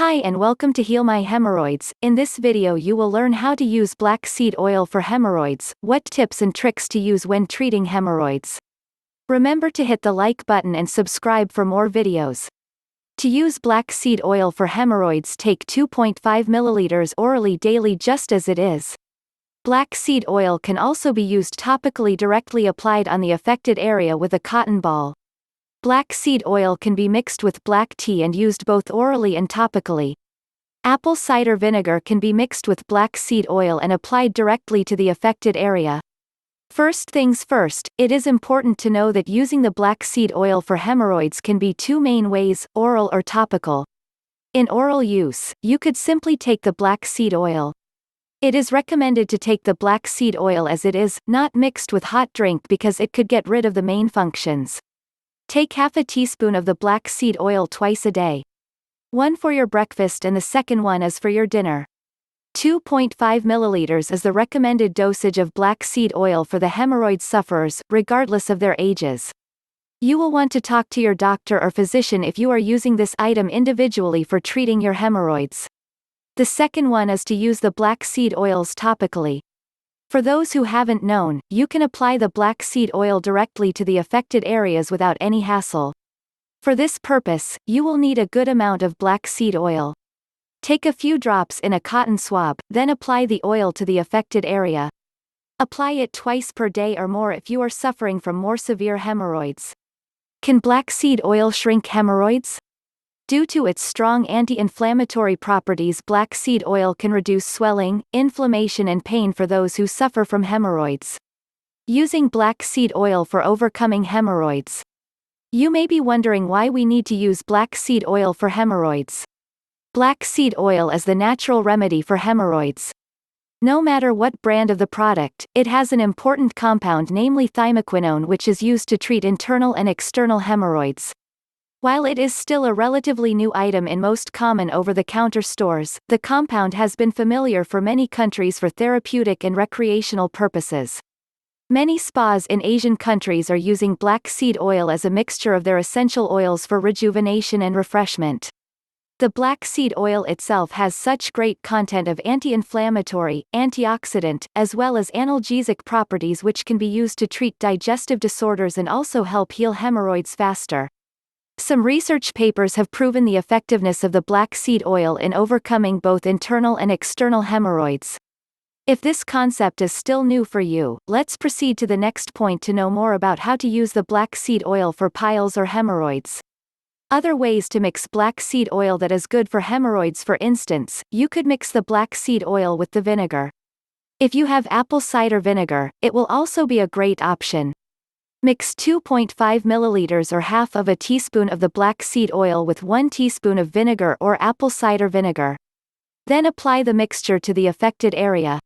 Hi and welcome to Heal My Hemorrhoids. In this video you will learn how to use black seed oil for hemorrhoids, what tips and tricks to use when treating hemorrhoids. Remember to hit the like button and subscribe for more videos. To use black seed oil for hemorrhoids, take 2.5 milliliters orally daily just as it is. Black seed oil can also be used topically, directly applied on the affected area with a cotton ball. Black seed oil can be mixed with black tea and used both orally and topically. Apple cider vinegar can be mixed with black seed oil and applied directly to the affected area. First things first, it is important to know that using the black seed oil for hemorrhoids can be two main ways, oral or topical. In oral use, you could simply take the black seed oil. It is recommended to take the black seed oil as it is, not mixed with hot drink, because it could get rid of the main functions. Take half a teaspoon of the black seed oil twice a day. One for your breakfast and the second one is for your dinner. 2.5 milliliters is the recommended dosage of black seed oil for the hemorrhoid sufferers, regardless of their ages. You will want to talk to your doctor or physician if you are using this item individually for treating your hemorrhoids. The second one is to use the black seed oils topically. For those who haven't known, you can apply the black seed oil directly to the affected areas without any hassle. For this purpose, you will need a good amount of black seed oil. Take a few drops in a cotton swab, then apply the oil to the affected area. Apply it twice per day or more if you are suffering from more severe hemorrhoids. Can black seed oil shrink hemorrhoids? Due to its strong anti-inflammatory properties, black seed oil can reduce swelling, inflammation and pain for those who suffer from hemorrhoids. Using black seed oil for overcoming hemorrhoids. You may be wondering why we need to use black seed oil for hemorrhoids. Black seed oil is the natural remedy for hemorrhoids. No matter what brand of the product, it has an important compound, namely thymoquinone, which is used to treat internal and external hemorrhoids. While it is still a relatively new item in most common over-the-counter stores, the compound has been familiar for many countries for therapeutic and recreational purposes. Many spas in Asian countries are using black seed oil as a mixture of their essential oils for rejuvenation and refreshment. The black seed oil itself has such great content of anti-inflammatory, antioxidant, as well as analgesic properties which can be used to treat digestive disorders and also help heal hemorrhoids faster. Some research papers have proven the effectiveness of the black seed oil in overcoming both internal and external hemorrhoids. If this concept is still new for you, let's proceed to the next point to know more about how to use the black seed oil for piles or hemorrhoids. Other ways to mix black seed oil that is good for hemorrhoids: for instance, you could mix the black seed oil with the vinegar. If you have apple cider vinegar, it will also be a great option. Mix 2.5 milliliters or half of a teaspoon of the black seed oil with 1 teaspoon of vinegar or apple cider vinegar. Then apply the mixture to the affected area.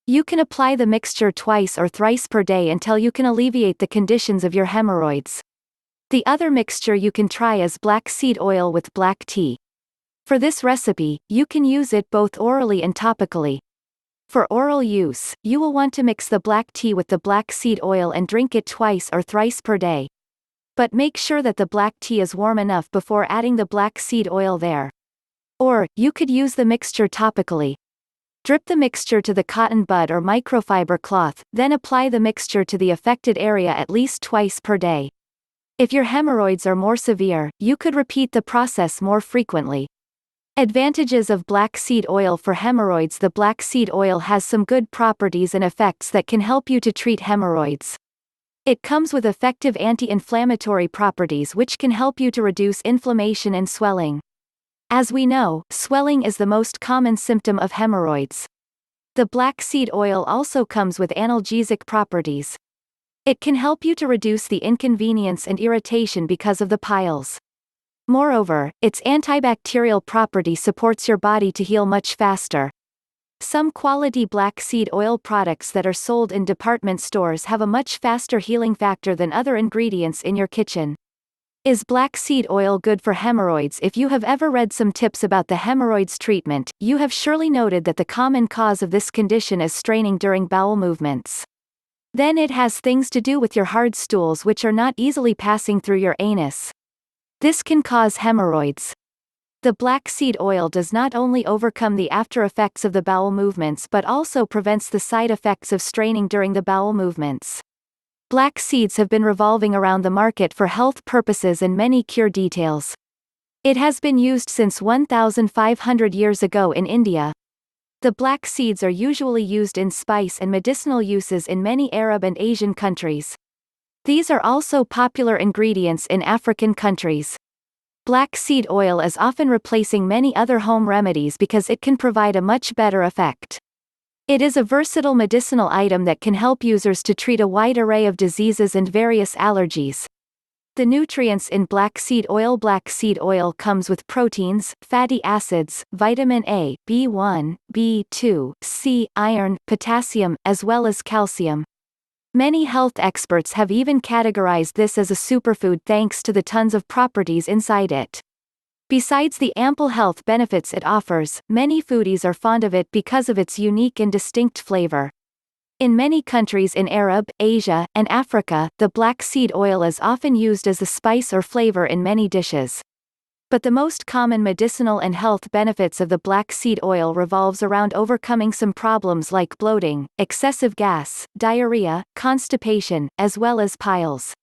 You can apply the mixture twice or thrice per day until you can alleviate the conditions of your hemorrhoids. The other mixture you can try is black seed oil with black tea. For this recipe, you can use it both orally and topically. For oral use, you will want to mix the black tea with the black seed oil and drink it twice or thrice per day. But make sure that the black tea is warm enough before adding the black seed oil there. Or, you could use the mixture topically. Drip the mixture to the cotton bud or microfiber cloth, then apply the mixture to the affected area at least twice per day. If your hemorrhoids are more severe, you could repeat the process more frequently. Advantages of black seed oil for hemorrhoids: the black seed oil has some good properties and effects that can help you to treat hemorrhoids. It comes with effective anti-inflammatory properties which can help you to reduce inflammation and swelling. As we know, swelling is the most common symptom of hemorrhoids. The black seed oil also comes with analgesic properties. It can help you to reduce the inconvenience and irritation because of the piles. Moreover, its antibacterial property supports your body to heal much faster. Some quality black seed oil products that are sold in department stores have a much faster healing factor than other ingredients in your kitchen. Is black seed oil good for hemorrhoids? If you have ever read some tips about the hemorrhoids treatment, you have surely noted that the common cause of this condition is straining during bowel movements. Then it has things to do with your hard stools, which are not easily passing through your anus. This can cause hemorrhoids. The black seed oil does not only overcome the after effects of the bowel movements but also prevents the side effects of straining during the bowel movements. Black seeds have been revolving around the market for health purposes and many cure details. It has been used since 1,500 years ago in India. The black seeds are usually used in spice and medicinal uses in many Arab and Asian countries. These are also popular ingredients in African countries. Black seed oil is often replacing many other home remedies because it can provide a much better effect. It is a versatile medicinal item that can help users to treat a wide array of diseases and various allergies. The nutrients in black seed oil. Black seed oil comes with proteins, fatty acids, vitamin A, B1, B2, C, iron, potassium, as well as calcium. Many health experts have even categorized this as a superfood thanks to the tons of properties inside it. Besides the ample health benefits it offers, many foodies are fond of it because of its unique and distinct flavor. In many countries in Arab, Asia, and Africa, the black seed oil is often used as a spice or flavor in many dishes. But the most common medicinal and health benefits of the black seed oil revolves around overcoming some problems like bloating, excessive gas, diarrhea, constipation, as well as piles.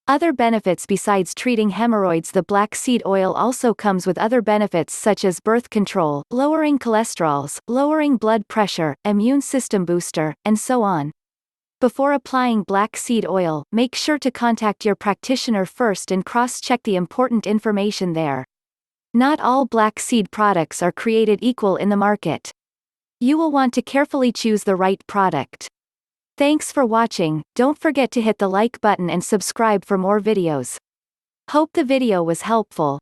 Other benefits besides treating hemorrhoids. The black seed oil also comes with other benefits such as birth control, lowering cholesterols, lowering blood pressure, immune system booster, and so on. Before applying black seed oil, make sure to contact your practitioner first and cross-check the important information there. Not all black seed products are created equal in the market. You will want to carefully choose the right product. Thanks for watching. Don't forget to hit the like button and subscribe for more videos. Hope the video was helpful.